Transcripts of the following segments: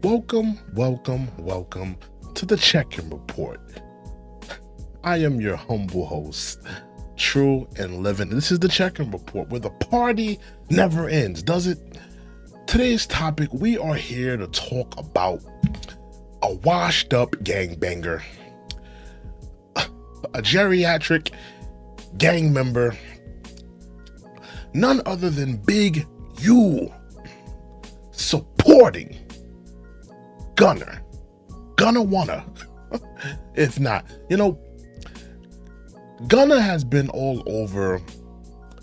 Welcome to the Check-in Report. I am your humble host, True and Livin. This is the Check-in Report where the party never ends, does it? Today's topic, we are here to talk about a washed up gangbanger, a geriatric gang member, none other than Big U, supporting Gunna wanna. If not, Gunna has been all over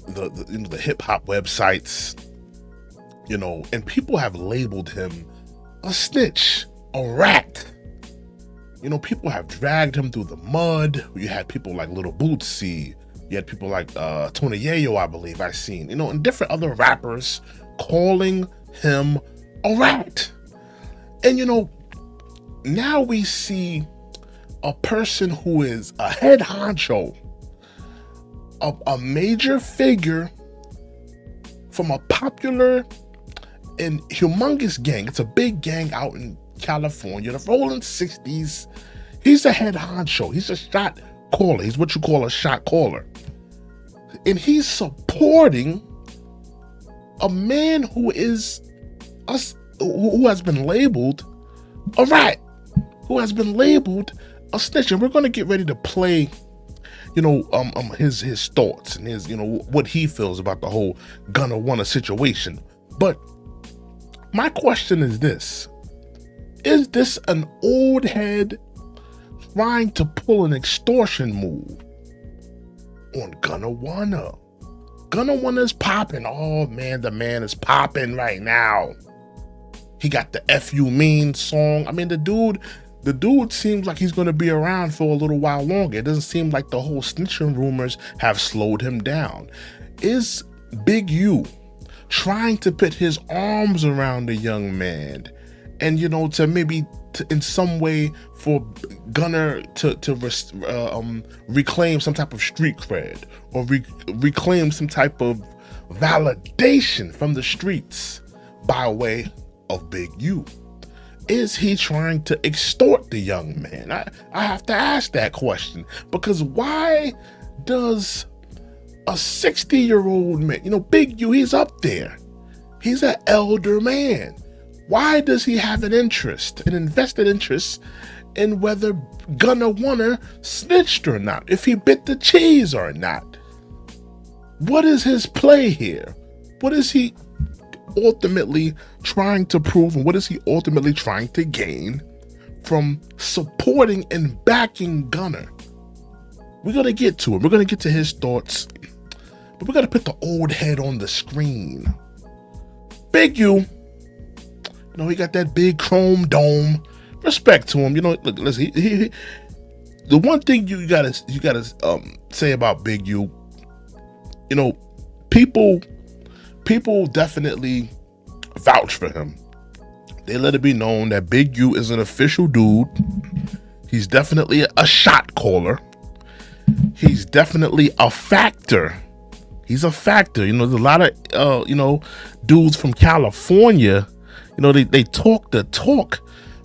the hip hop websites, and people have labeled him a snitch, a rat. People have dragged him through the mud. You had people like Little Bootsy. You had people like Tony Yayo, I believe I seen, and different other rappers calling him a rat. And now we see a person who is a head honcho, a major figure from a popular and humongous gang. It's a big gang out in California, the rolling 60s. He's a head honcho. He's a shot caller. He's what you call a shot caller. And he's supporting a man who is who has been labeled a rat, who has been labeled a snitch. And we're going to get ready to play, his thoughts and his, what he feels about the whole Gunna wanna situation. But my question is this: is this an old head trying to pull an extortion move on Gunna wanna? Gunna wanna is popping. Oh man, the man is popping right now. He got the F You Mean song. I mean, the dude seems like he's going to be around for a little while longer. It doesn't seem like the whole snitching rumors have slowed him down. Is Big U trying to put his arms around the young man and, to maybe in some way for Gunna to reclaim some type of street cred or reclaim some type of validation from the streets by way of Big U? Is he trying to extort the young man? I have to ask that question, because why does a 60-year-old man, Big U, he's up there. He's an elder man. Why does he have an invested interest in whether Gunna wanna snitched or not, if he bit the cheese or not? What is his play here? What is he ultimately trying to prove, and what is he ultimately trying to gain from supporting and backing Gunna? We're gonna get to it. We're gonna get to his thoughts, but we're gonna put the old head on the screen. Big U, he got that big chrome dome. Respect to him. Look, listen. He, the one thing you gotta say about Big U, people definitely vouch for him. They let it be known that Big U is an official dude. He's definitely a shot caller. He's definitely a factor. He's a factor. There's a lot of, dudes from California, they talk the talk,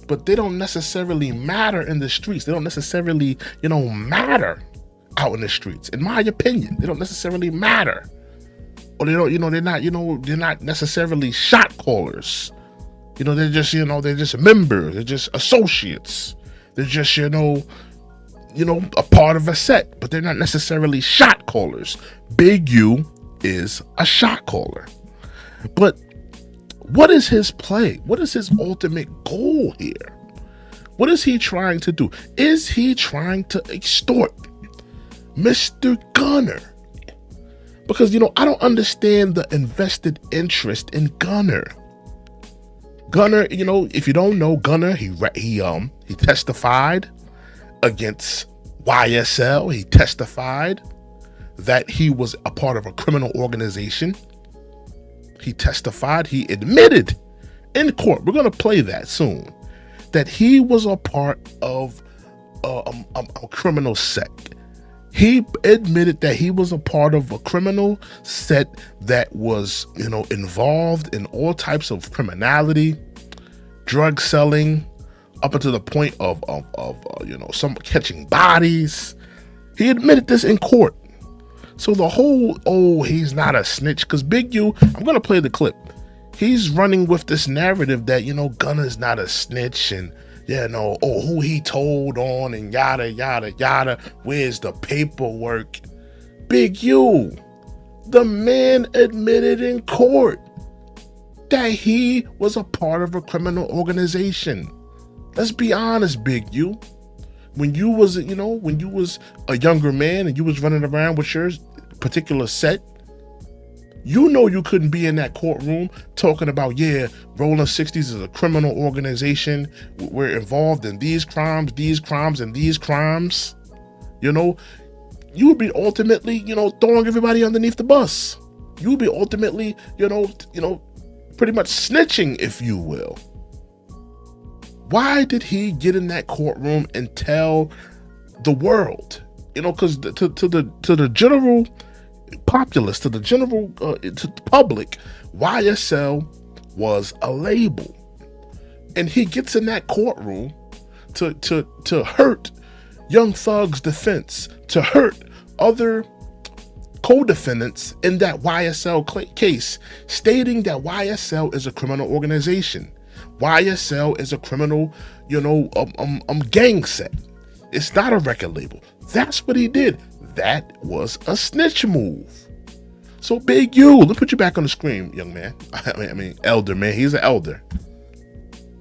but they don't necessarily matter in the streets. They don't necessarily, matter out in the streets. In my opinion, they don't necessarily matter. Or they don't, they're not necessarily shot callers. They're just members. They're just associates. They're just, a part of a set, but they're not necessarily shot callers. Big U is a shot caller. But what is his play? What is his ultimate goal here? What is he trying to do? Is he trying to extort Mr. Gunna? Because, I don't understand the invested interest in Gunna. Gunna, if you don't know Gunna, he testified against YSL. He testified that he was a part of a criminal organization. He testified, he admitted in court, we're going to play that soon, that he was a part of a criminal set. He admitted that he was a part of a criminal set that was, involved in all types of criminality, drug selling, up until the point of some catching bodies. He admitted this in court. So the whole, oh, he's not a snitch, because Big U, I'm gonna play the clip. He's running with this narrative that, Gunna's not a snitch, and who he told on, and yada yada yada. Where's the paperwork? Big U, the man admitted in court that he was a part of a criminal organization. Let's be honest, Big U. When you was a younger man and you was running around with your particular set, you couldn't be in that courtroom talking about, Rolling 60s is a criminal organization. We're involved in these crimes, and these crimes. You would be ultimately, throwing everybody underneath the bus. You would be ultimately, pretty much snitching, if you will. Why did he get in that courtroom and tell the world? Because to the general populace, to the public, YSL was a label, and he gets in that courtroom to hurt Young Thug's defense, to hurt other co-defendants in that YSL case, stating that YSL is a criminal organization. YSL is a criminal, gang set. It's not a record label. That's what he did. That was a snitch move. So Big U, let me put you back on the screen, young man. I mean, elder man. He's an elder.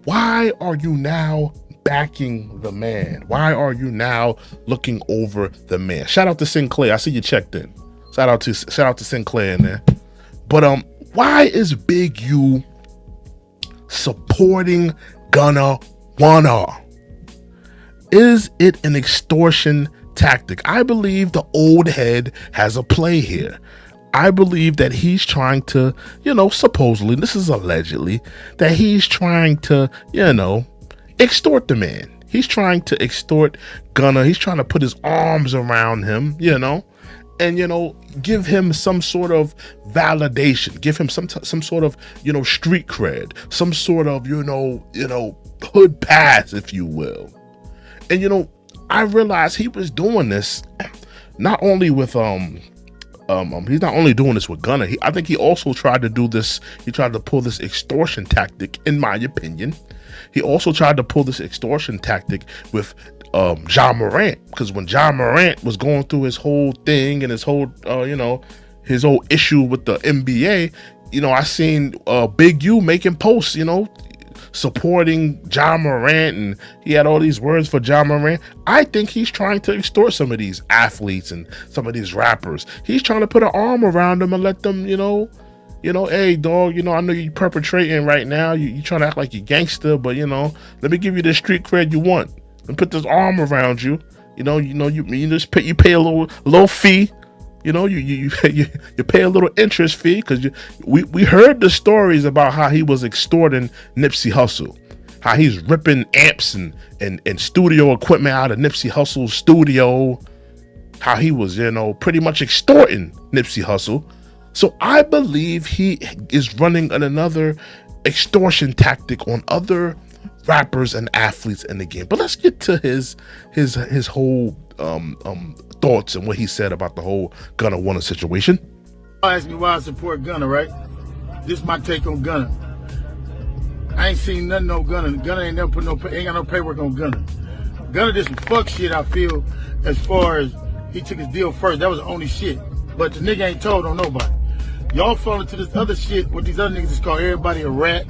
Why are you now backing the man? Why are you now looking over the man? Shout out to Sinclair. I see you checked in. Shout out to Sinclair in there. But why is Big U supporting Gunna Wanna? Is it an extortion tactic? I believe the old head has a play here. I believe that he's trying to, supposedly, this is allegedly, that he's trying to, extort the man. He's trying to extort Gunna. He's trying to put his arms around him, and give him some sort of validation, give him some sort of street cred, some sort of hood pass, if you will. And I realized he was doing this not only with he's not only doing this with Gunna. I think he also tried to do this. He tried to pull this extortion tactic, in my opinion. He also tried to pull this extortion tactic with Ja Morant, because when Ja Morant was going through his whole thing and his whole his whole issue with the NBA, I seen Big U making posts, supporting Ja Morant, and he had all these words for Ja Morant. I think he's trying to extort some of these athletes and some of these rappers. He's trying to put an arm around them and let them, hey dog, I know you're perpetrating right now. You trying to act like you're gangster, but let me give you the street cred you want. And put this arm around you. You pay a little fee. You pay a little interest fee, because we heard the stories about how he was extorting Nipsey Hussle, how he's ripping amps and studio equipment out of Nipsey Hussle's studio, how he was pretty much extorting Nipsey Hussle. So I believe he is running another extortion tactic on other rappers and athletes in the game. But let's get to his whole thoughts and what he said about the whole Gunna Wanna situation. Ask me why I support Gunna, right? This is my take on Gunna. I ain't seen nothing on Gunna. Gunna ain't never ain't got no paperwork on Gunna. Gunna did some fuck shit, I feel, as far as he took his deal first. That was the only shit. But the nigga ain't told on nobody. Y'all fall into this other shit with these other niggas that's called everybody a rat.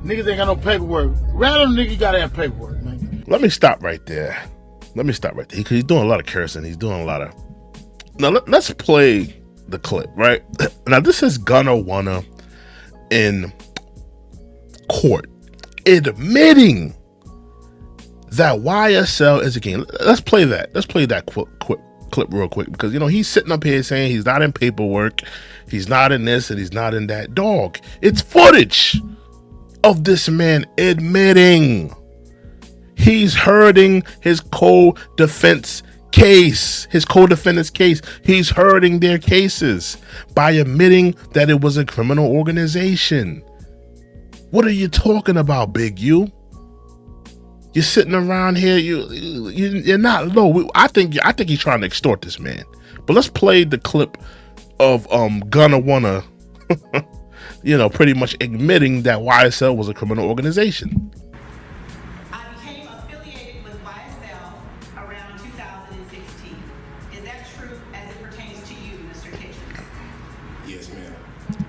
Niggas ain't got no paperwork. Rat on a nigga, you gotta have paperwork, man. Let me stop right there. Because he's doing a lot of cursing. He's doing a lot of... Now, let's play the clip, right? Now, this is Gunna Wanna in court admitting that YSL is a game. Let's play that. Let's play that clip real quick, because he's sitting up here saying he's not in paperwork, he's not in this, and he's not in that. Dog, it's footage of this man admitting he's hurting his co-defendant's case. He's hurting their cases by admitting that it was a criminal organization. What are you talking about, Big U? You're sitting around here. You're not low. I think he's trying to extort this man. But let's play the clip of Gunna wanna, pretty much admitting that YSL was a criminal organization. I became affiliated with YSL around 2016. Is that true as it pertains to you, Mr. Kitchens? Yes, ma'am.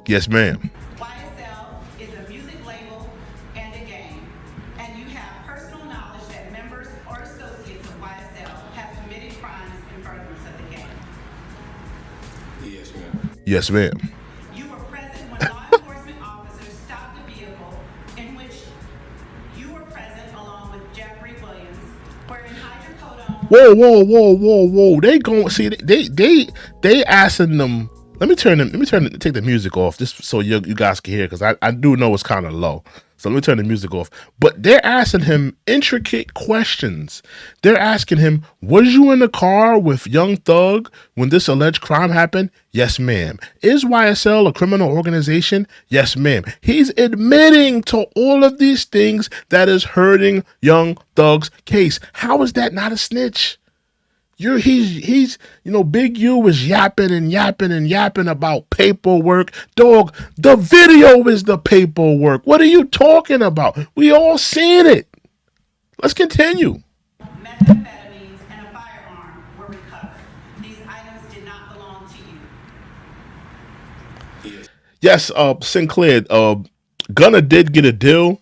Yes, ma'am. YSL is a music label and a gang, and you have personal knowledge that members or associates of YSL have committed crimes in furtherance of the gang. Yes, ma'am. Yes, ma'am. You were present when law enforcement officers stopped the vehicle in which you were present along with Jeffrey Williams, wearing hydrocodone. Whoa. They going see they asking them. Let me take the music off just so you guys can hear, because I do know it's kind of low. So let me turn the music off. But they're asking him intricate questions. They're asking him, was you in the car with Young Thug when this alleged crime happened? Yes, ma'am. Is YSL a criminal organization? Yes, ma'am. He's admitting to all of these things that is hurting Young Thug's case. How is that not a snitch? He's Big U is yapping about paperwork. Dog, the video is the paperwork. What are you talking about? We all seen it. Let's continue. Methamphetamines and a firearm were recovered. These items did not belong to you. Yes, Sinclair, Gunna did get a deal.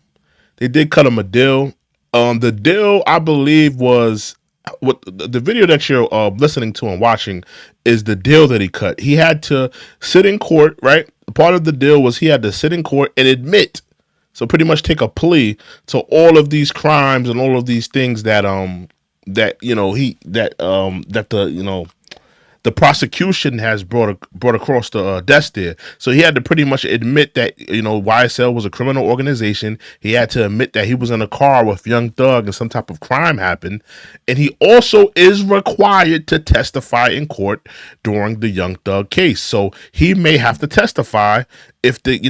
They did cut him a deal. The deal, I believe, was what the video that you're listening to and watching is the deal that he cut. He had to sit in court, right? Part of the deal was he had to sit in court and admit, so pretty much take a plea to all of these crimes and all of these things that the prosecution has brought across the desk there. So he had to pretty much admit that, YSL was a criminal organization. He had to admit that he was in a car with Young Thug and some type of crime happened. And he also is required to testify in court during the Young Thug case. So he may have to testify if the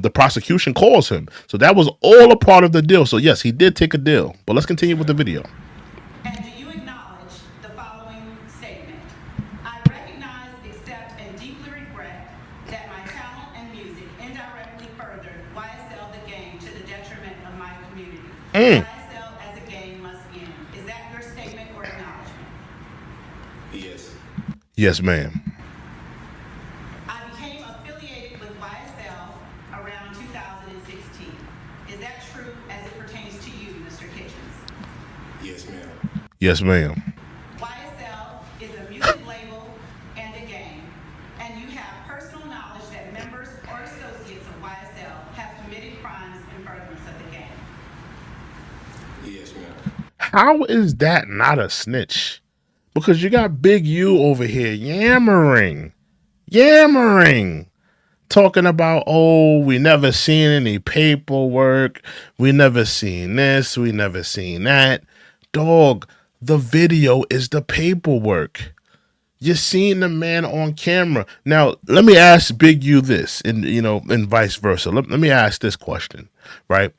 the prosecution calls him. So that was all a part of the deal. So yes, he did take a deal. But let's continue with the video. And do you acknowledge the following statement? I recognize, accept, and deeply regret that my talent and music indirectly furthered YSL the gang to the detriment of my community. YSL as a gang must end. Is that your statement or acknowledgement? Yes. Yes, ma'am. I became affiliated with YSL around 2016. Is that true as it pertains to you, Mr. Kitchens? Yes, ma'am. Yes, ma'am. YSL is a music label and a gang, and you have personal knowledge that members or associates of YSL have committed crimes in furtherance of the gang. Yes, ma'am. How is that not a snitch? Because you got Big U over here yammering, talking about, oh, we never seen any paperwork, we never seen this, we never seen that. Dog, the video is the paperwork. You're seeing the man on camera. Now, let me ask Big U this, and vice versa. Let me ask this question, right?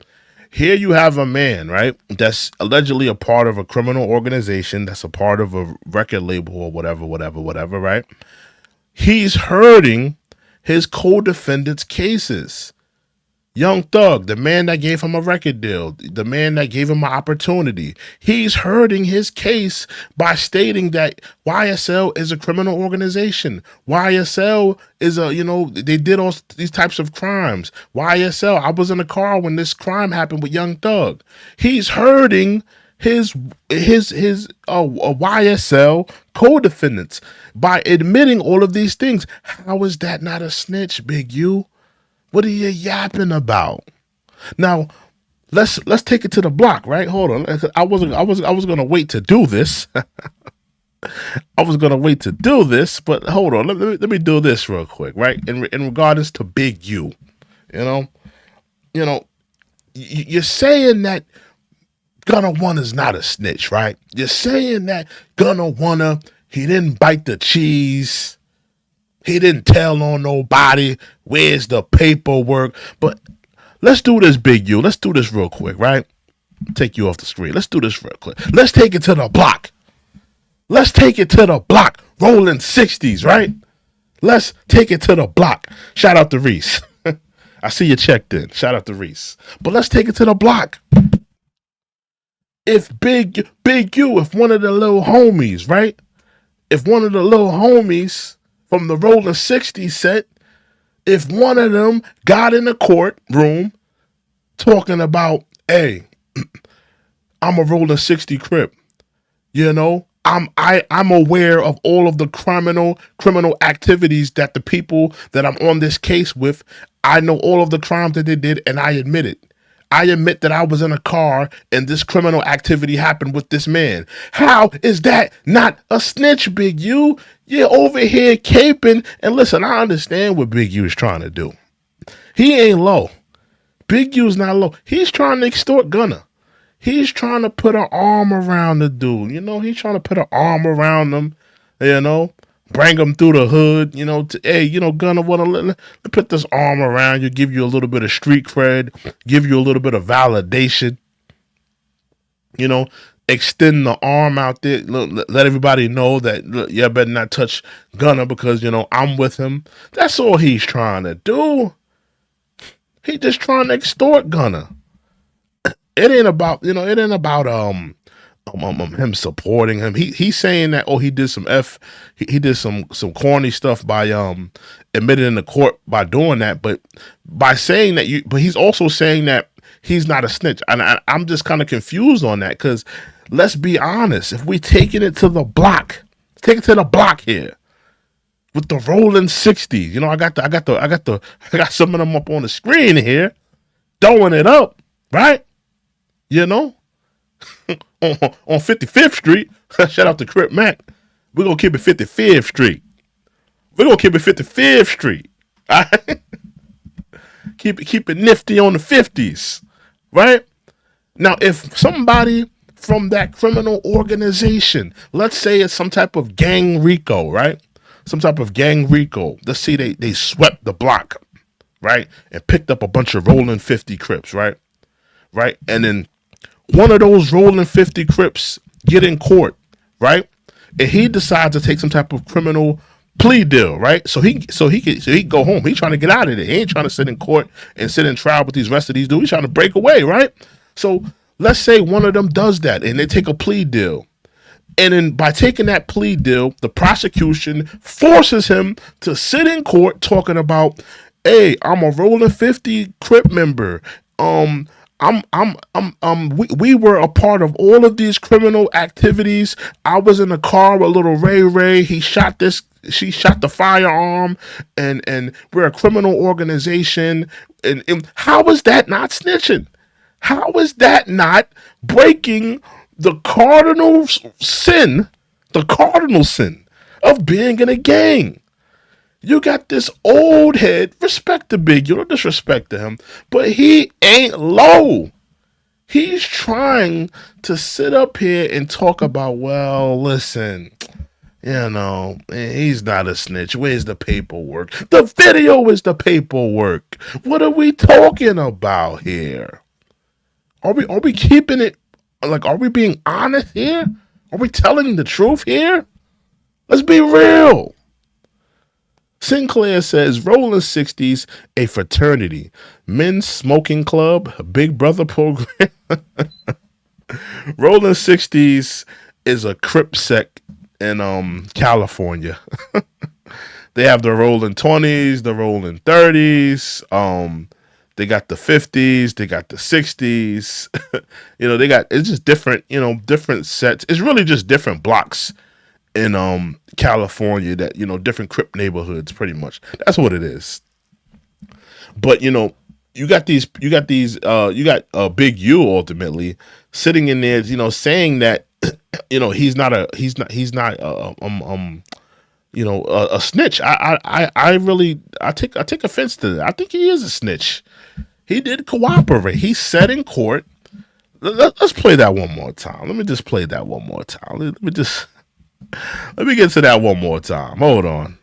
Here you have a man, right, that's allegedly a part of a criminal organization, that's a part of a record label or whatever, right? He's hurting his co-defendants' cases. Young Thug, the man that gave him a record deal, the man that gave him an opportunity, he's hurting his case by stating that YSL is a criminal organization. YSL is they did all these types of crimes. YSL, I was in a car when this crime happened with Young Thug. He's hurting his YSL co-defendants by admitting all of these things. How is that not a snitch, Big U? What are you yapping about? Now, let's take it to the block, right? Hold on. I was gonna wait to do this. I was gonna wait to do this, but hold on. Let me do this real quick, right? In regards to Big U, you're saying that Gunna Wanna is not a snitch, right? You're saying that Gunna Wanna, he didn't bite the cheese. He didn't tell on nobody. Where's the paperwork? But let's do this, Big U. Let's do this real quick, right? take you off the screen. Let's do this real quick. Let's take it to the block. Let's take it to the block. Rolling 60s, right? Let's take it to the block. Shout out to Reese. I see you checked in. Shout out to Reese. But let's take it to the block. If Big U, if one of the little homies, right? If one of the little homies from the Rolling 60s set, if one of them got in the courtroom talking about, hey, I'm a Rolling 60 Crip, you know, I'm aware of all of the criminal activities that the people that I'm on this case with, I know all of the crimes that they did, and I admit it. I admit that I was in a car and this criminal activity happened with this man. How is that not a snitch, Big U? You're over here caping. And listen, I understand what Big U is trying to do. He ain't low. Big U's not low. He's trying to extort Gunna. He's trying to put an arm around the dude. You know, he's trying to put an arm around him, you know, bring him through the hood, you know, hey, you know, Gunna, let put this arm around you, give you a little bit of street cred, give you a little bit of validation, you know, extend the arm out there, let everybody know that, look, you better not touch Gunna because, you know, I'm with him. That's all he's trying to do. He just trying to extort Gunna. It ain't about, you know, him supporting him. He's saying that, oh, he did some he did some corny stuff by admitting in the court by doing that, but by saying that but he's also saying that he's not a snitch. And I'm just kind of confused on that, because let's be honest, if we taking it to the block, take it to the block here with the Rolling 60s, you know, I got some of them up on the screen here, throwing it up, right? You know, on 55th Street, shout out to Crip Mac. We're going to keep it 55th Street. We're going to keep it 55th Street. All right? Keep it nifty on the 50s. Right? Now, if somebody from that criminal organization, let's say it's some type of gang RICO, right? Some type of gang RICO. Let's see, they swept the block, right? And picked up a bunch of Rolling 50 Crips, right? Right? And then one of those Rolling 50 Crips get in court, right? And he decides to take some type of criminal plea deal, right? So he can go home. He's trying to get out of there. He ain't trying to sit in court and sit in trial with these rest of these dudes. He's trying to break away, right? So let's say one of them does that and they take a plea deal. And then by taking that plea deal, the prosecution forces him to sit in court talking about, hey, I'm a Rolling 50 Crip member. We were a part of all of these criminal activities. I was in a car with little Ray. She shot the firearm, and we're a criminal organization. And how is that not snitching? How is that not breaking the cardinal sin of being in a gang? You got this old head, respect to Big, you don't disrespect to him, but he ain't low. He's trying to sit up here and talk about, well, listen, you know, he's not a snitch. Where's the paperwork? The video is the paperwork. What are we talking about here? Are we keeping it, like, are we being honest here? Are we telling the truth here? Let's be real. Sinclair says, Rolling 60s, a fraternity, men's smoking club, Big Brother program. Rolling 60s is a Crip sect in California. They have the Rolling 20s, the Rolling 30s. They got the 50s, they got the 60s. You know, it's just different, you know, different sets. It's really just different blocks in California, that, you know, different Crip neighborhoods, pretty much. That's what it is. But, you know, you got Big U ultimately sitting in there, you know, saying that, you know, he's not a snitch. I take offense to that. I think he is a snitch. He did cooperate. He said in court. Let's play that one more time. Let me just play that one more time. Let me get to that one more time. Hold on.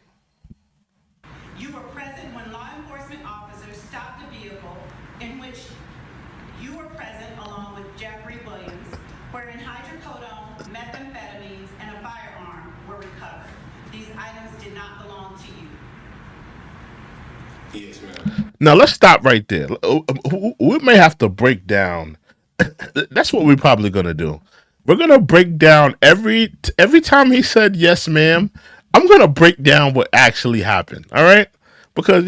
You were present when law enforcement officers stopped the vehicle in which You were present along with Jeffrey Williams, wherein hydrocodone, methamphetamines, and a firearm were recovered. These items did not belong to you. Yes, ma'am. Now let's stop right there. We may have to break down. That's what we're probably gonna do. We're gonna break down every time he said yes, ma'am. I'm gonna break down what actually happened. All right, because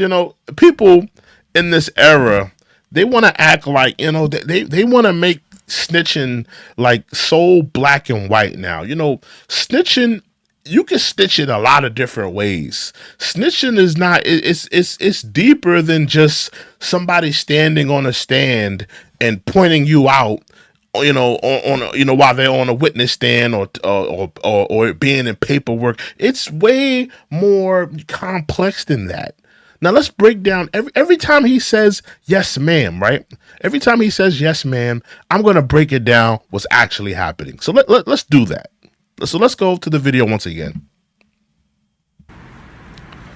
people in this era, they want to act like they want to make snitching like so black and white now. Snitching, you can snitch it a lot of different ways. Snitching is not it's deeper than just somebody standing on a stand and pointing you out, while they're on a witness stand or being in paperwork. It's way more complex than that. Now let's break down every time he says yes, ma'am, right? Every time he says yes, ma'am, I'm gonna break it down what's actually happening. So let's do that. So let's go to the video once again.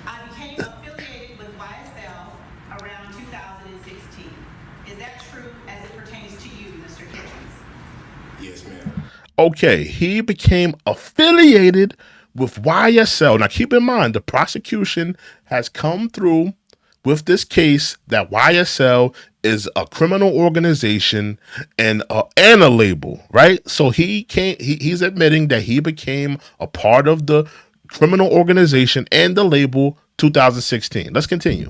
I became affiliated with YSL around 2016. Is that true as it pertains to you, Mr. Kitchens? Yes, ma'am. Okay, he became affiliated with YSL. Now keep in mind, the prosecution has come through with this case that YSL is a criminal organization and a label, right? So he's admitting that he became a part of the criminal organization and the label 2016. Let's continue.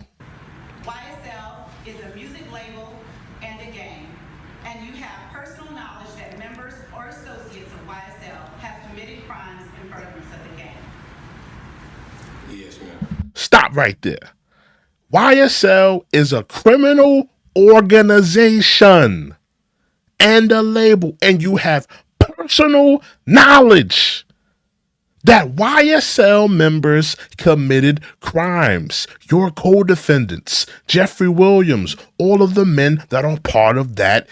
YSL is a music label and a gang, and you have personal knowledge that members or associates of YSL have committed crimes in furtherance of the gang. Yes, ma'am. Stop right there. YSL is a criminal organization and a label, and you have personal knowledge that YSL members committed crimes. Your co-defendants, Jeffrey Williams, all of the men that are part of that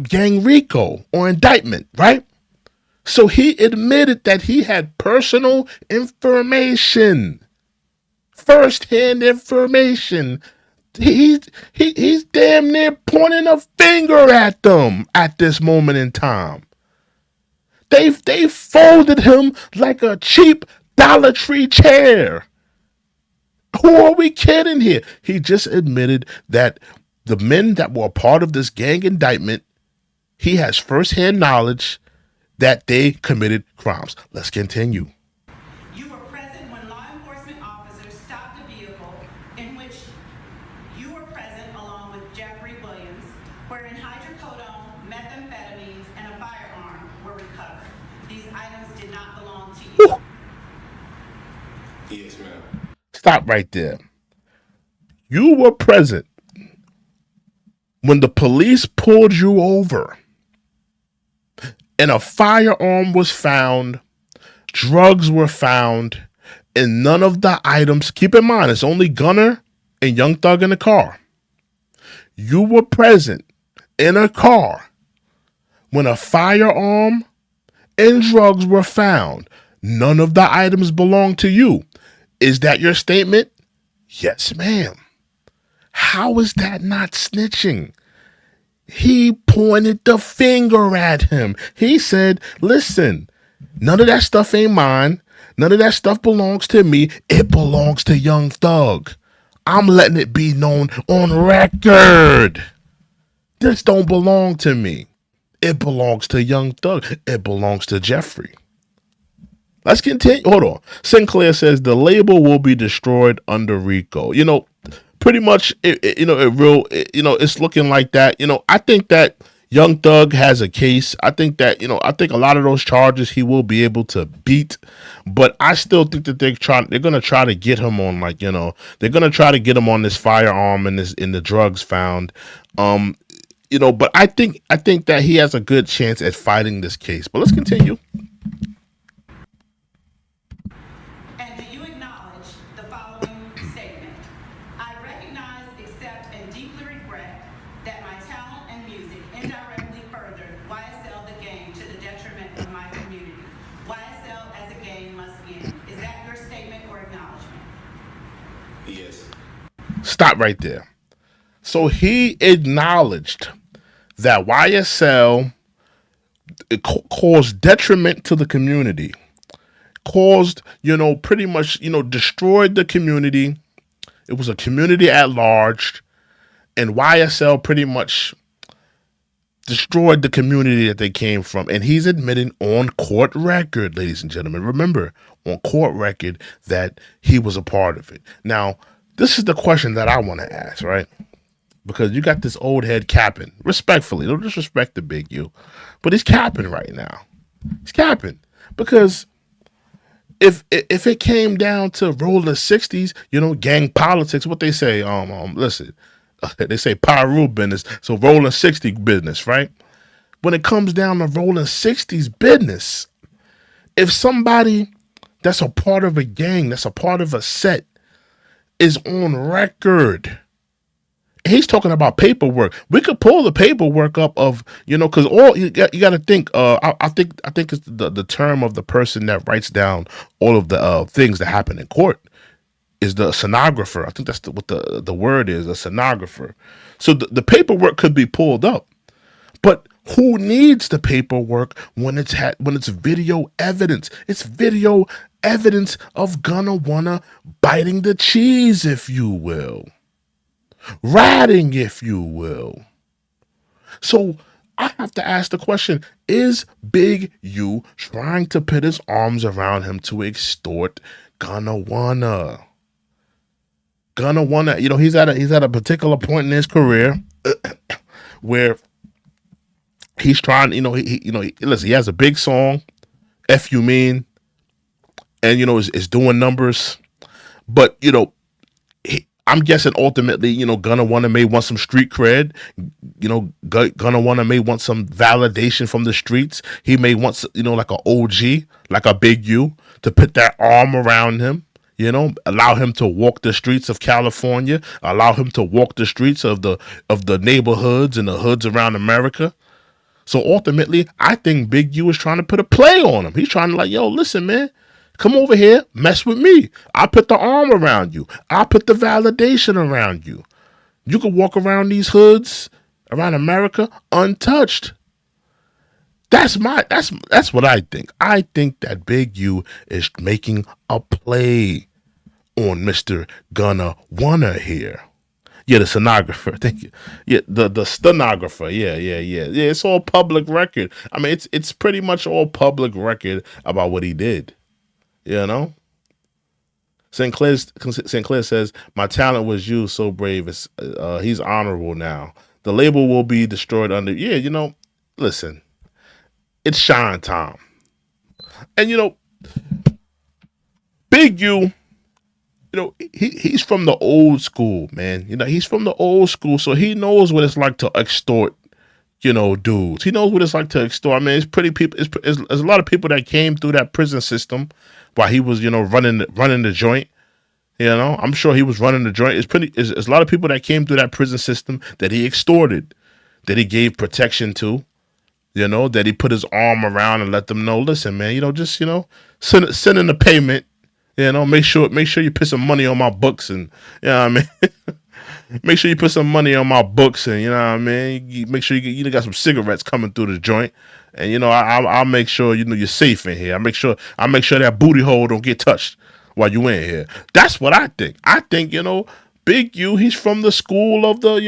gang RICO or indictment, right? So he admitted that he had personal information. First-hand information. He's damn near pointing a finger at them at this moment in time. They folded him like a cheap Dollar Tree chair. Who are we kidding here? He just admitted that the men that were a part of this gang indictment, he has first-hand knowledge that they committed crimes. Let's continue. You were present when law enforcement officers stopped the vehicle in which you were present along with Jeffrey Williams, wherein hydrocodone, methamphetamines, and a firearm were recovered. These items did not belong to you. Yes, ma'am. Stop right there. You were present when the police pulled you over and a firearm was found, drugs were found, and none of the items, keep in mind, it's only Gunna and Young Thug in the car. You were present in a car when a firearm and drugs were found. None of the items belong to you. Is that your statement? Yes, ma'am. How is that not snitching? He pointed the finger at him. He said, listen, none of that stuff ain't mine. None of that stuff belongs to me. It belongs to Young Thug. I'm letting it be known on record. This don't belong to me. It belongs to Young Thug. It belongs to Jeffrey. Let's continue. Hold on. Sinclair says the label will be destroyed under RICO. Pretty much, it's looking like that. I think that Young Thug has a case. I think that, I think a lot of those charges he will be able to beat, but I still think that they're going to try to get him on, they're going to try to get him on this firearm and the drugs found. But I think that he has a good chance at fighting this case. But let's continue. And do you acknowledge the following statement? I recognize, accept, and deeply regret that my talent and music indirectly furthered YSL the gang to the detriment of my community. YSL as a gang must end. Is that your statement or acknowledgement? Yes. Stop right there. So he acknowledged that YSL caused detriment to the community, caused, pretty much, destroyed the community. It was a community at large, and YSL pretty much destroyed the community that they came from. And he's admitting on court record, ladies and gentlemen, remember, on court record, that he was a part of it. Now, this is the question that I want to ask, right? Because you got this old head capping, respectfully, don't disrespect the big U, but he's capping right now. He's capping because if it came down to rolling 60s, gang politics, what they say, listen, they say Pyru business, so rolling 60 business, right? When it comes down to rolling 60s business, if somebody that's a part of a gang, that's a part of a set, is on record, he's talking about paperwork. We could pull the paperwork up of, because all you got to think. I think it's the term of the person that writes down all of the things that happen in court is the stenographer. I think that's what the word is, a stenographer. So the paperwork could be pulled up, but who needs the paperwork when it's video evidence? It's video evidence of Gunna Wanna biting the cheese, if you will. Ratting, if you will. So I have to ask the question, is Big U trying to put his arms around him to extort Gunna Wanna? Gunna Wanna, he's at a particular point in his career where he's trying, listen, he has a big song, F You Mean, and, is doing numbers, but, I'm guessing ultimately, Gunna Wanna may want some street cred. Gunna Wanna may want some validation from the streets. He may want, like an OG, like a Big U, to put that arm around him. Allow him to walk the streets of California. Allow him to walk the streets of the neighborhoods and the hoods around America. So ultimately, I think Big U is trying to put a play on him. He's trying to yo, listen, man. Come over here, mess with me. I'll put the arm around you. I'll put the validation around you. You can walk around these hoods, around America, untouched. That's what I think. I think that Big U is making a play on Mr. Gunna Wanna here. Yeah, the stenographer. Thank you. Yeah, the stenographer. Yeah. It's all public record. I mean, it's pretty much all public record about what he did. St. Clair says, my talent was used so brave. He's honorable now. The label will be destroyed under. Yeah, listen, it's shine time. And, Big U, he's from the old school, man. He's from the old school, so he knows what it's like to extort, dudes. He knows what it's like to extort. I mean, there's a lot of people that came through that prison system while he was, running the joint. I'm sure he was running the joint. It's a lot of people that came through that prison system that he extorted, that he gave protection to, that he put his arm around and let them know, listen, man, just, send in the payment, make sure you put some money on my books and, make sure you put some money on my books and, make sure you got some cigarettes coming through the joint. And, I'll make sure, you're safe in here. I'll make sure that booty hole don't get touched while you in here. That's what I think. I think, Big U, he's from the school of the,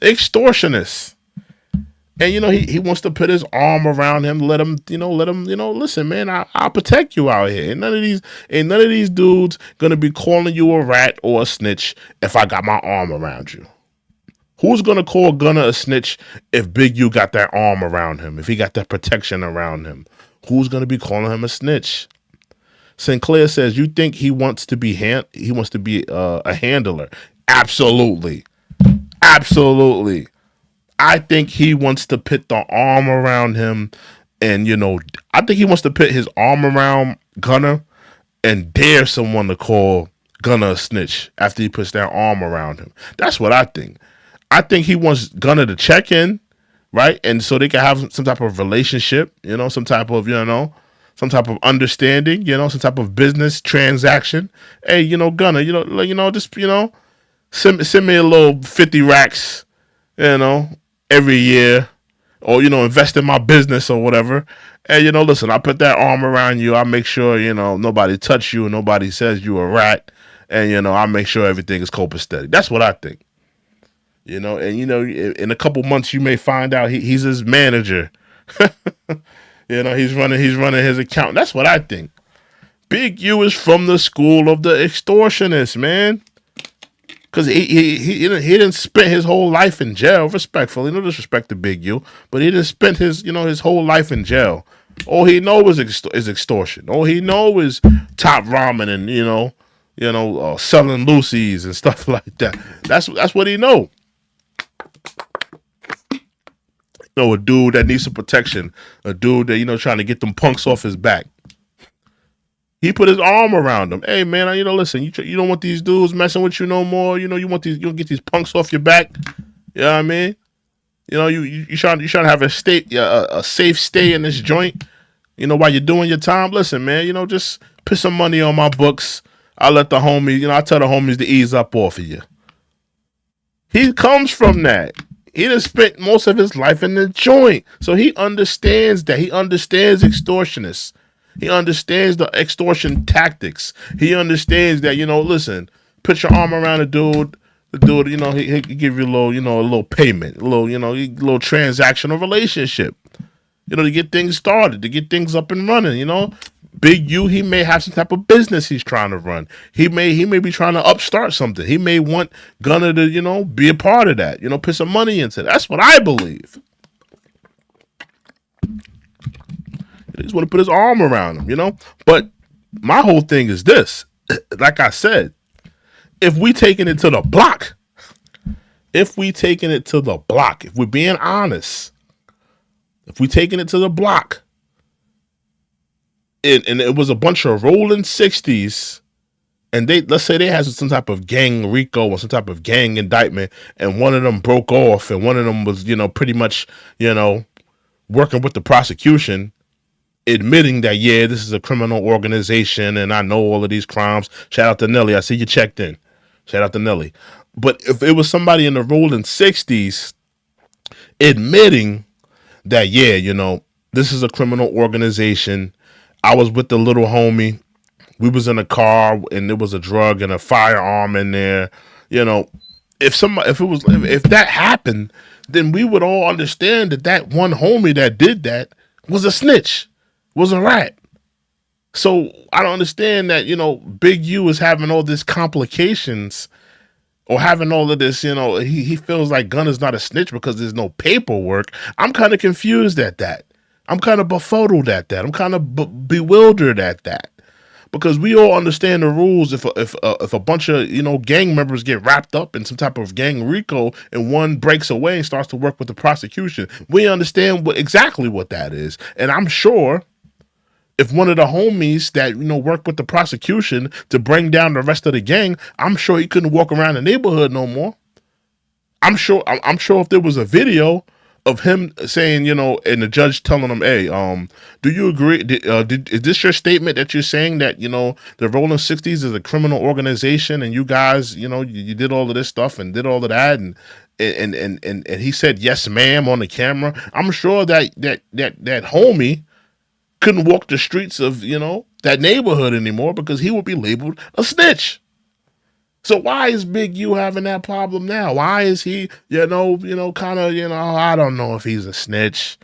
extortionists. And, he wants to put his arm around him, let him, listen, man, I'll protect you out here. Ain't none of these dudes going to be calling you a rat or a snitch if I got my arm around you. Who's going to call Gunna a snitch if Big U got that arm around him, if he got that protection around him? Who's going to be calling him a snitch? Sinclair says, you think he wants to be a handler? Absolutely. I think he wants to put the arm around him and, I think he wants to put his arm around Gunna and dare someone to call Gunna a snitch after he puts that arm around him. That's what I think. I think he wants Gunna to check in, right? And so they can have some type of relationship, some type of, some type of understanding, some type of business transaction. Hey, Gunna, just, Send me a little 50 racks, you know, every year, or invest in my business or whatever. And listen, I put that arm around you. I make sure nobody touch you, nobody says you a rat, and I make sure everything is copacetic. That's what I think. And in a couple months you may find out he's his manager. He's running his account. That's what I think. Big U is from the school of the extortionists, man. Because he didn't spend his whole life in jail. Respectfully, no disrespect to Big U, but he didn't spend his whole life in jail. All he knows is extortion. All he knows is top ramen and selling Lucy's and stuff like that. That's what he know. A dude that needs some protection, a dude that trying to get them punks off his back. He put his arm around them. Hey man, listen, you don't want these dudes messing with you no more. You get these punks off your back. You know what I mean? You trying to have a safe stay in this joint. While you're doing your time. Listen, man, just put some money on my books. I'll let the homies, I tell the homies to ease up off of you. He comes from that. He done spent most of his life in the joint. So he understands that. He understands extortionists. He understands the extortion tactics. He understands that, listen, put your arm around a dude. The dude, he give you a little payment, a little transactional relationship, to get things started, to get things up and running, Big U, he may have some type of business he's trying to run. He may be trying to upstart something. He may want Gunna to, be a part of that, put some money into that. That's what I believe. He just want to put his arm around him, But my whole thing is this. Like I said, if we taking it to the block, if we're being honest, if we taking it to the block, and it was a bunch of rolling 60s, and let's say they had some type of gang RICO or some type of gang indictment, and one of them broke off, and one of them was, pretty much, working with the prosecution, admitting that, yeah, this is a criminal organization, and I know all of these crimes. Shout out to Nelly. I see you checked in. Shout out to Nelly. But if it was somebody in the rolling 60s admitting that, yeah, this is a criminal organization, I was with the little homie, we was in a car, and there was a drug and a firearm in there, if that happened, then we would all understand that one homie that did that was a snitch, was a rat. So I don't understand that, Big U is having all these complications or having all of this, he feels like Gunna's not a snitch because there's no paperwork. I'm kind of confused at that. I'm kind of befuddled at that. I'm kind of bewildered at that. Because we all understand the rules. If a bunch of gang members get wrapped up in some type of gang RICO and one breaks away and starts to work with the prosecution, we understand exactly what that is. And I'm sure if one of the homies that work with the prosecution to bring down the rest of the gang, I'm sure he couldn't walk around the neighborhood no more. I'm sure if there was a video of him saying, and the judge telling him, hey, do you agree? Is this your statement that you're saying that, the Rolling 60s is a criminal organization and you guys, you did all of this stuff and did all of that and he said, yes, ma'am, on the camera. I'm sure that homie couldn't walk the streets of, that neighborhood anymore because he would be labeled a snitch. So why is Big U having that problem now? Why is he, kind of, I don't know if he's a snitch.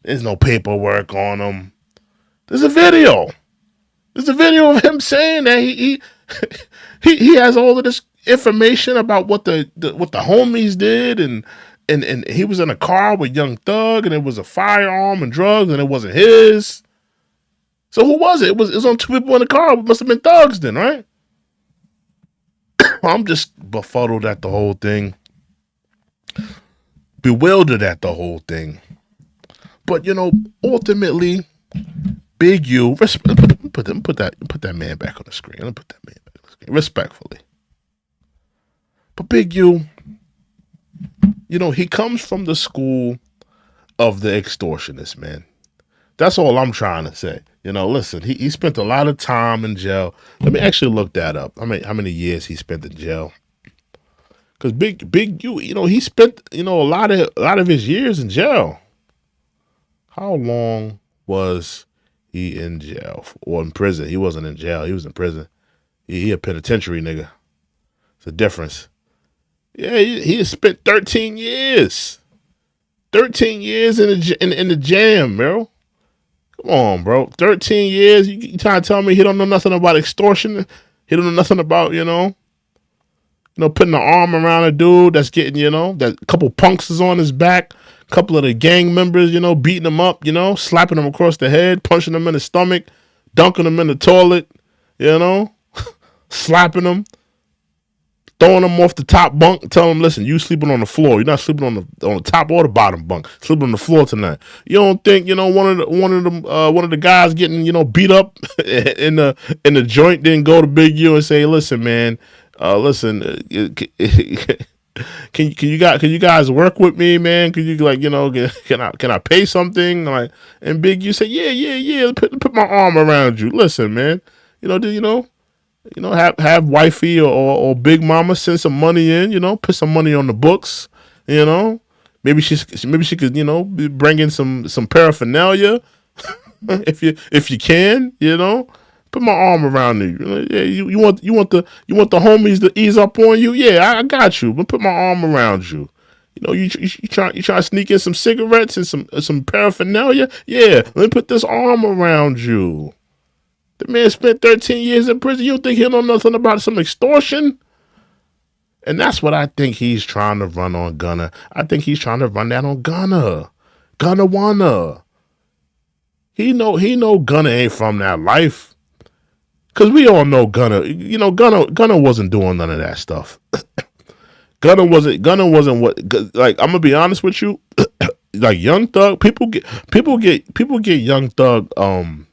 There's no paperwork on him. There's a video. There's a video of him saying that he has all of this information about what the homies did, and he was in a car with Young Thug, and it was a firearm and drugs, and it wasn't his. So who was it? It was on two people in the car. It must have been thugs then, right? I'm just befuddled at the whole thing, bewildered at the whole thing. But ultimately, Big U, put that man back on the screen. Let me put that man back on the screen, respectfully. But Big U, he comes from the school of the extortionists, man. That's all I'm trying to say. Listen, he spent a lot of time in jail. Let me actually look that up. How many years he spent in jail. Because Big U, he spent a lot of his years in jail. How long was he in jail or in prison? He wasn't in jail. He was in prison. He a penitentiary nigga. It's a difference. Yeah, he has spent 13 years. 13 years in the jam, bro. Come on, bro. 13 years. You trying to tell me he don't know nothing about extortion? He don't know nothing about, putting an arm around a dude that's getting, that couple punks is on his back. Couple of the gang members, beating him up, slapping him across the head, punching him in the stomach, dunking him in the toilet, slapping him, throwing him off the top bunk, telling him, listen, you sleeping on the floor. You're not sleeping on the top or the bottom bunk. Sleeping on the floor tonight. You don't think, one of the guys getting, beat up in the joint didn't go to Big U and say, listen, man, can you guys work with me, man? Can you can I pay something? Like, and Big U said, yeah, put my arm around you. Listen, man, have wifey or Big Mama send some money in, put some money on the books, maybe she could bring in some paraphernalia if you can, put my arm around you. Yeah, you want the homies to ease up on you? Yeah, I got you. But put my arm around you. You try to sneak in some cigarettes and some paraphernalia? Yeah, let me put this arm around you. The man spent 13 years in prison. You don't think he know nothing about some extortion? And that's what I think he's trying to run on Gunna. I think he's trying to run that on Gunna. Gunna wanna. He know Gunna ain't from that life. Cause we all know Gunna. Gunna wasn't doing none of that stuff. Gunna wasn't what. Like, I'm gonna be honest with you. Like, Young Thug, people get Young Thug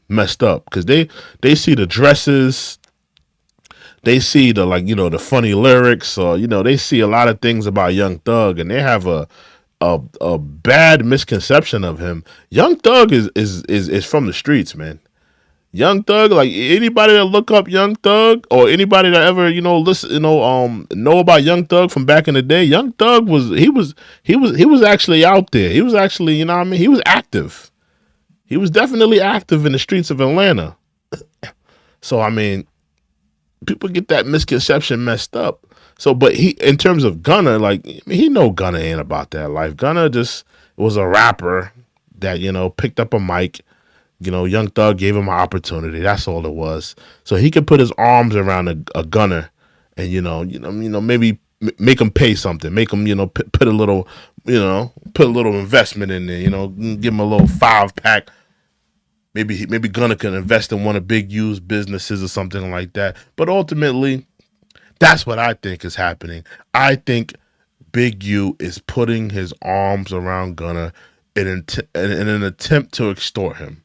messed up because they see the dresses, they see the the funny lyrics, or they see a lot of things about Young Thug, and they have a bad misconception of him. Young Thug is from the streets, man. Young Thug, like, anybody that look up Young Thug or anybody that ever listen know about Young Thug from back in the day, Young Thug was actually out there. He was actually he was active. He was definitely active in the streets of Atlanta. So people get that misconception messed up. So, but in terms of Gunna, he know Gunna ain't about that life. Gunna just was a rapper that picked up a mic. Young Thug gave him an opportunity. That's all it was. So he could put his arms around a gunner, and maybe make him pay something. Make him put a little investment in there. Give him a little 5-pack. Maybe Gunna can invest in one of Big U's businesses or something like that. But ultimately, that's what I think is happening. I think Big U is putting his arms around Gunna in an attempt to extort him.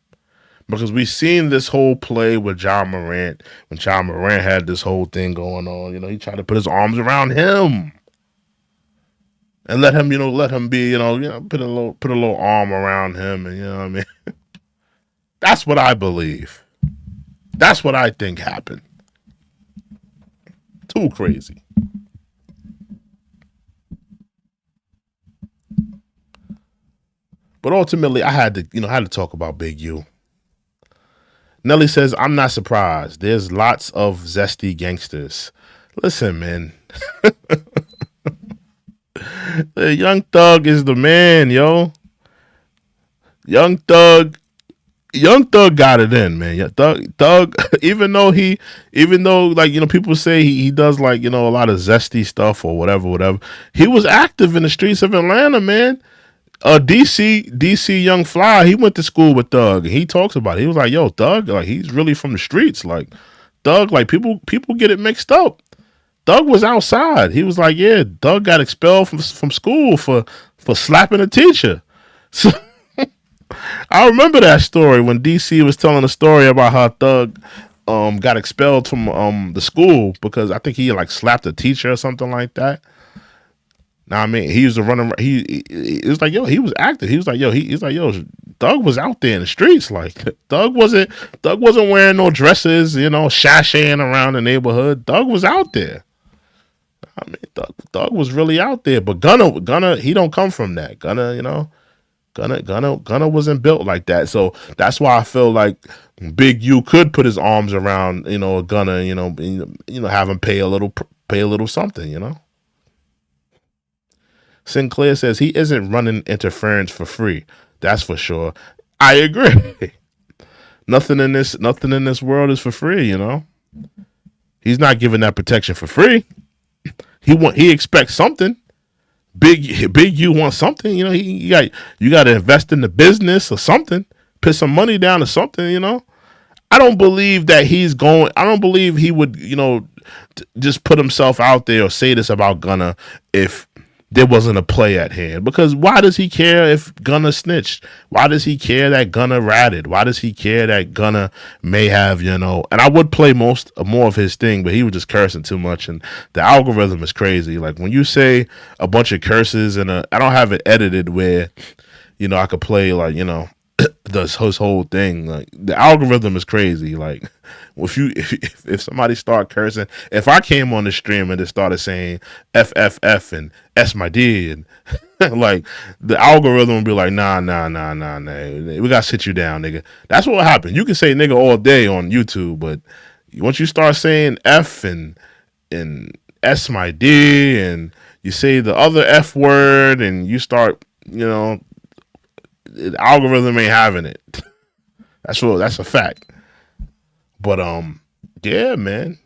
Because we've seen this whole play with John Morant. When John Morant had this whole thing going on, he tried to put his arms around him and let him be, put a little arm around him, and That's what I believe. That's what I think happened. Too crazy. But ultimately, I had to talk about Big U. Nelly says, I'm not surprised. There's lots of zesty gangsters. Listen, man. Young Thug is the man, yo. Young Thug got it in, man. Thug, even though people say he does a lot of zesty stuff or whatever, he was active in the streets of Atlanta, man. DC Young Fly, he went to school with Thug, and he talks about it. He was like, yo, Thug, he's really from the streets. Thug, people get it mixed up. Thug was outside. He was like, yeah, Thug got expelled from school for slapping a teacher. So I remember that story when DC was telling a story about how Thug got expelled from the school because I think he slapped a teacher or something like that. He used to run around. It was like, yo, he was active. He was like, yo, Thug was out there in the streets. Thug wasn't wearing no dresses, sashaying around the neighborhood. Thug was out there. I mean, Thug was really out there, but Gunna, he don't come from that. Gunna, you know, Gunna wasn't built like that. So that's why I feel like Big U could put his arms around, you know, Gunna, have him pay a little something, you know. Sinclair says he isn't running interference for free. That's for sure. I agree. Nothing in this world is for free, you know. He's not giving that protection for free. He expects something. Big U wants something, you know. You got to invest in the business or something. Put some money down or something, you know. I don't believe he would, you know, just put himself out there or say this about Gunna if there wasn't a play at hand. Because why does he care if Gunna snitched? Why does he care that Gunna ratted? Why does he care that Gunna may have, you know? And I would play more of his thing, but he was just cursing too much. And the algorithm is crazy. Like when you say a bunch of curses and I don't have it edited where, you know, I could play like, you know, his whole thing. Like the algorithm is crazy. Like if somebody start cursing, if I came on the stream and just started saying FFF and S my D and like the algorithm would be like nah, we gotta sit you down, nigga. That's what happened. You can say nigga all day on YouTube, but once you start saying F and S my D and you say the other F word and you start, you know, the algorithm ain't having it. That's a fact. But yeah, man.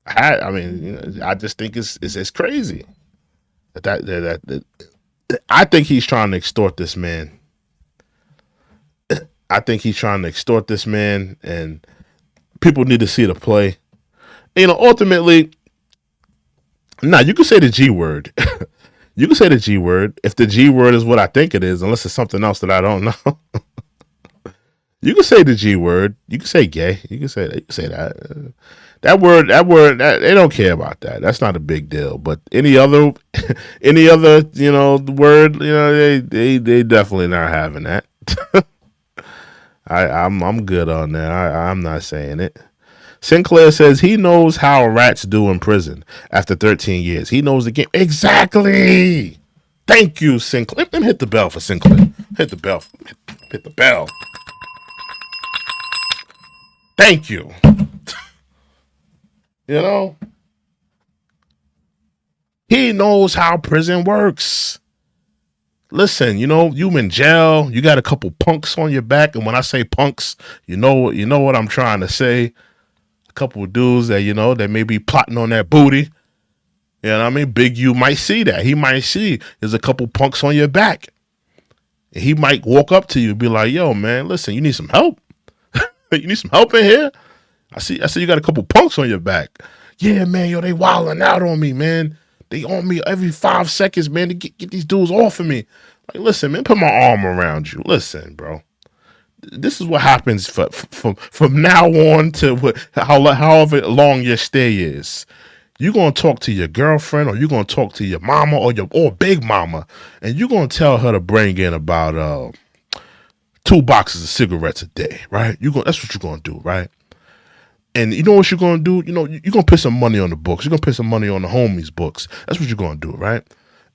I mean, you know, I just think it's crazy. That I think he's trying to extort this man. I think he's trying to extort this man, and people need to see the play. You know, ultimately, you can say the G word. You can say the G word if the G word is what I think it is, unless it's something else that I don't know. You can say the G word. You can say gay. You can say that. That word. They don't care about that. That's not a big deal. But any other, you know, word, you know, they definitely not having that. I'm good on that. I'm not saying it. Sinclair says he knows how rats do in prison after 13 years. He knows the game. Exactly. Thank you, Sinclair. Let me hit the bell for Sinclair. Hit the bell. Hit the bell. Thank you. You know, he knows how prison works. Listen, you know, you in jail, you got a couple punks on your back. And when I say punks, you know what I'm trying to say. Couple of dudes that, you know, that may be plotting on that booty. You know what I mean? Big U might see that. He might see there's a couple punks on your back. And he might walk up to you and be like, yo, man, listen, you need some help? You need some help in here? I see you got a couple punks on your back. Yeah, man, yo, they wilding out on me, man. They on me every 5 seconds, man, to get these dudes off of me. Like, listen, man, put my arm around you. Listen, bro. This is what happens from now on to however long your stay is. You're going to talk to your girlfriend or you're going to talk to your mama or big mama, and you're going to tell her to bring in about 2 boxes of cigarettes a day, right? That's what you're going to do, right? And you know what you're going to do? You know, you're going to put some money on the books. You're going to put some money on the homies' books. That's what you're going to do, right?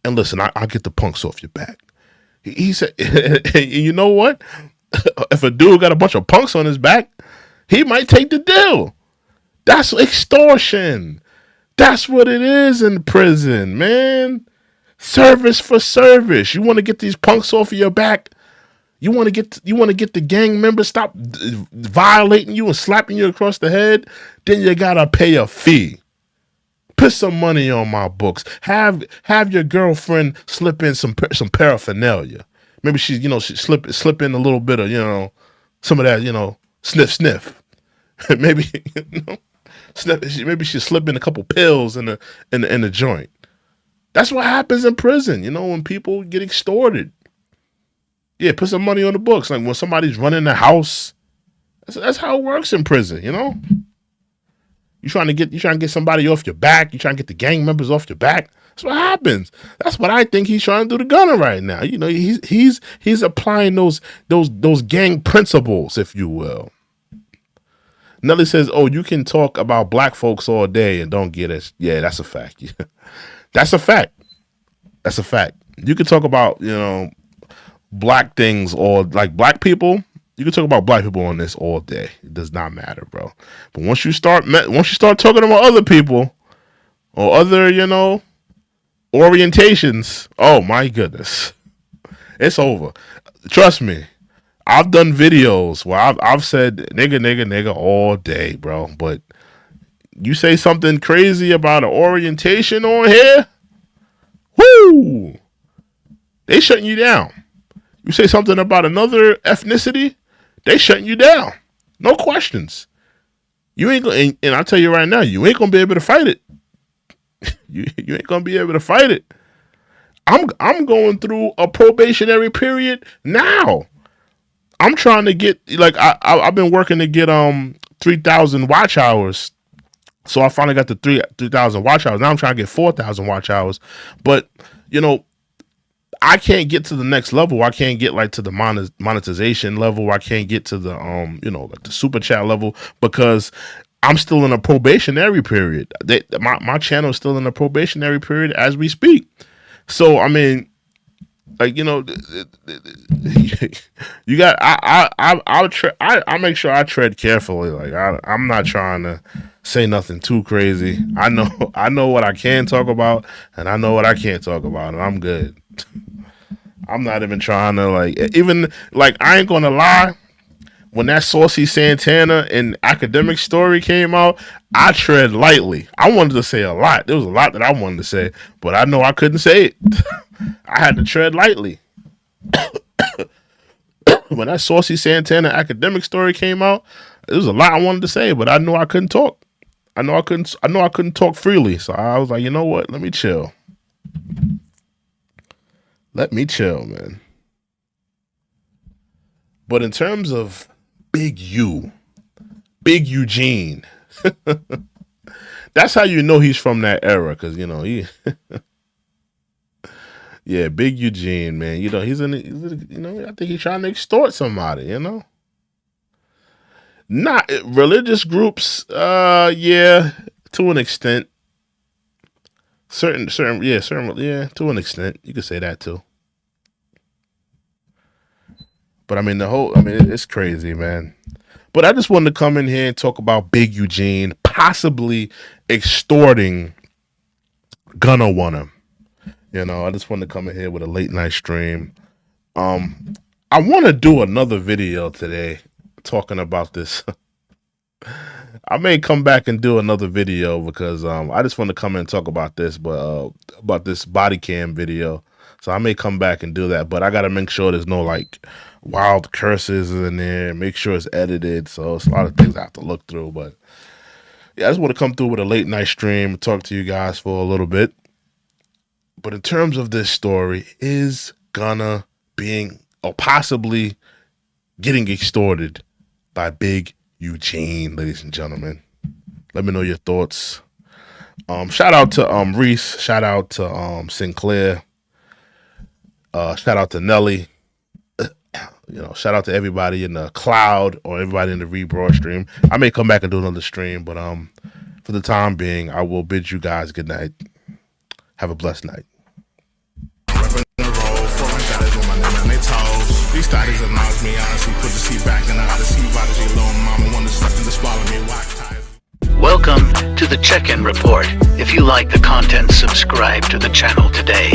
And listen, I'll get the punks off your back. He said, you know what? If a dude got a bunch of punks on his back, he might take the deal. That's extortion. That's what it is in prison, man. Service for service. You want to get these punks off of your back? You want to get the gang members stop violating you and slapping you across the head? Then you gotta pay a fee. Put some money on my books. Have your girlfriend slip in some paraphernalia. Maybe she slip in a little bit of, you know, some of that, you know, sniff. Maybe, you know, maybe she slip in a couple pills in the joint. That's what happens in prison, you know, when people get extorted. Yeah, put some money on the books. Like when somebody's running the house, that's how it works in prison, you know. You trying to get somebody off your back. You trying to get the gang members off your back. That's what happens. That's what I think he's trying to do to Gunna right now. You know, he's applying those gang principles, if you will. Nelly says, "Oh, you can talk about black folks all day and don't get it." Yeah, that's a fact. That's a fact. That's a fact. You can talk about, black things, or like black people. You can talk about black people on this all day. It does not matter, bro. But once you start talking about other people or other, orientations, oh my goodness, it's over. Trust me. I've done videos where I've said nigga all day, bro. But you say something crazy about an orientation on here, whoo, they shutting you down. You say something about another ethnicity, they shutting you down. No questions. You ain't gonna, and I'll tell you right now, you ain't gonna be able to fight it. you ain't gonna be able to fight it. I'm going through a probationary period now. I'm trying to get, like, I've been working to get 3,000 watch hours. So I finally got the 3,000 watch hours. Now I'm trying to get 4,000 watch hours. But, I can't get to the next level. I can't get like to the monetization level. I can't get to the like the super chat level because I'm still in a probationary period. My channel is still in a probationary period as we speak. So I mean, like, you got I make sure I tread carefully. Like I'm not trying to say nothing too crazy. I know what I can talk about, and I know what I can't talk about, and I'm good. I'm not even trying to I ain't gonna lie. When that Saucy Santana and academic story came out, I tread lightly. I wanted to say a lot. There was a lot that I wanted to say, but I know I couldn't say it. I had to tread lightly. When that Saucy Santana academic story came out, there was a lot I wanted to say, but I knew I couldn't talk. I know I couldn't talk freely. So I was like, you know what? Let me chill. Let me chill, man. But in terms of Big Eugene, that's how you know he's from that era, because he, yeah, Big Eugene, man. He's I think he's trying to extort somebody. Not religious groups, yeah, to an extent. Certain, to an extent, you could say that too. But I mean, it's crazy, man. But I just wanted to come in here and talk about Big Eugene possibly extorting Gunna on him. I just wanted to come in here with a late night stream. I want to do another video today talking about this. I may come back and do another video because I just want to come in and talk about this, but about this body cam video. So I may come back and do that, but I got to make sure there's no like wild curses in there. Make sure it's edited. So it's a lot of things I have to look through. But yeah, I just want to come through with a late night stream, talk to you guys for a little bit. But in terms of this story, is Gunna being or possibly getting extorted by Big Eugene, ladies and gentlemen? Let me know your thoughts. Shout out to Reese. Shout out to Sinclair. Shout out to Nelly. Shout out to everybody in the cloud or everybody in the rebroad stream. I may come back and do another stream, but for the time being, I will bid you guys good night. Have a blessed night. These studies announce me honestly, put the seat back and I see bodies alone. Mama wanna suck in the swallow me watch. Welcome to the Check-In Report. If you like the content, subscribe to the channel today.